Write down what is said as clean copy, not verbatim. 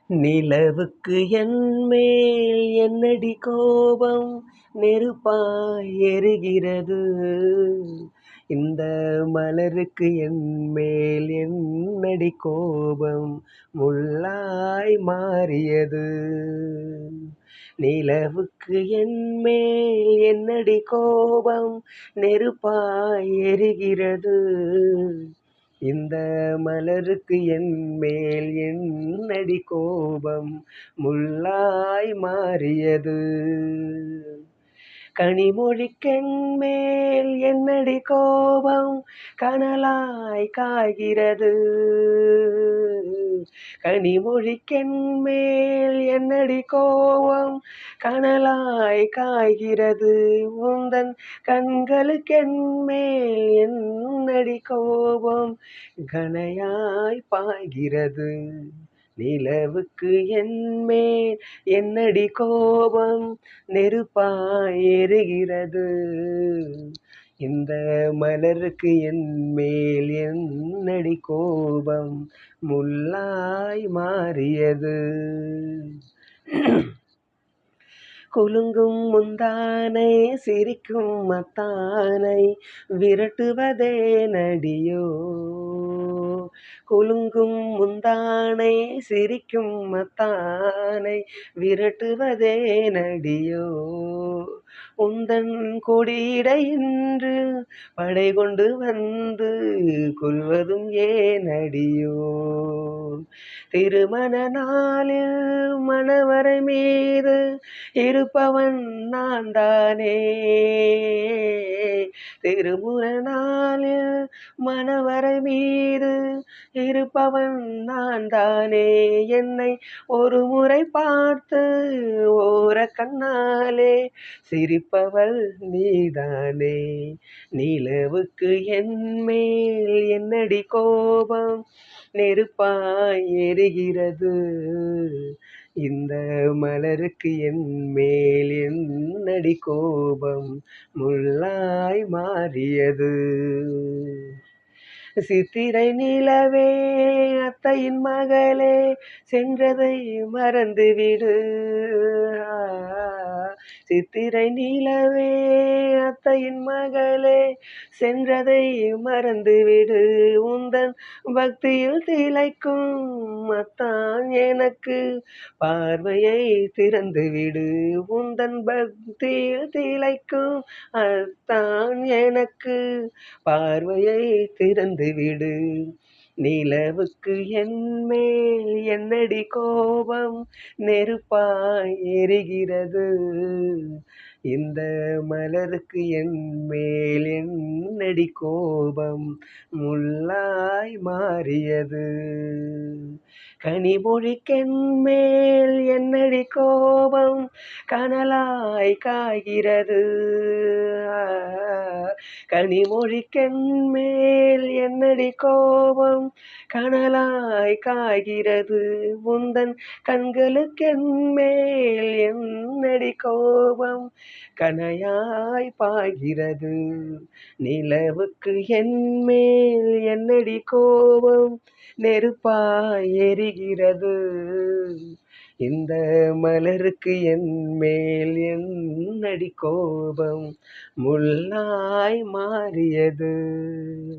நிலவுக்கு என்மேல் என்னடி கோபம் நெருப்பாய் எரிகிறது. இந்த மலருக்கு என்மேல் என்னடி கோபம் முள்ளாய் மாறியது. நிலவுக்கு என்மேல் என்னடி கோபம் நெருப்பாய் எரிகிறது. இந்த மலருக்கு என்மேல் என்னடி கோபம் முள்ளாய் மாறியது. கனிமொழிக்கென்மேல் என்னடி கோபம் கனலாய் காய்கிறது. கனிமொழிக்கென்மேல் என்னடி கோபம் கனலாய் காய்கிறது. உந்தன் கண்களுக்கென்மேல் என்னடி கோபம் கனையாய் பாய்கிறது. நிலவுக்கு என்மேல் என்னடி கோபம் நெருப்பாய் எரிகிறது. இந்த மலருக்கு என்மேல் என்னடி கோபம் முள்ளாய் மாறியது. குலுங்கும் முந்தானை சிரிக்கும் மத்தானை விரட்டுவதே நடியோ. குலுங்கும் முந்தானை சிரிக்கும் மத்தானை விரட்டுவதே நடியோ. உந்தன் கொடியிட இன்று படை கொண்டு வந்து கொள்வதும் ஏனடியோ. திருமண நாளில் மணவரை மீது இருப்பவன் நான் தானே. திருமண நாளில் மணவரை மீது இருப்பவன் நான் தானே. என்னை ஒரு முறை பார்த்து ஓர கண்ணாலே சிரிப்பவள் நீதானே. நிலவுக்கு என்மேல் என்னடி கோபம் நெருப்பாய் எரிகிறது. இந்த மலருக்கு என்மேல் என்னடி கோபம் முள்ளாய் மாறியது. சித்திரை நிலவே அத்தையின் மகளே சென்றதை மறந்துவிடு. சித்திரை நிலவே அத்தையின் மகளே சென்றதை மறந்துவிடு. உந்தன் பக்தியில் திளைக்கும் அத்தான் எனக்கு பார்வையை திறந்துவிடு. உந்தன் பக்தியில் திளைக்கும் அத்தான் எனக்கு பார்வையை திறந்துவிடு. நிலவுக்கு என்மேல் என்னடி கோபம் நெருப்பாய் எரிகிறது. இந்த மலருக்கு என்மேல் என்னடி கோபம் முள்ளாய் மாறியது. கனிமொழிக்கென்மேல் என்னடி கோபம் கனலாய் காய்கிறது. கனிமொழிக்கென்மேல் என்னடி கோபம் கனலாய் காய்கிறது. உந்தன் கண்களுக்கென்மேல் என்னடி கோபம் கனையாய் பாய்கிறது. நிலவுக்கு என்மேல் என்னடி கோபம் நெருப்பாய் எரிகிறது. இந்த மலருக்கு என்மேல் என்னடி கோபம் முள்ளாய் மாறியது.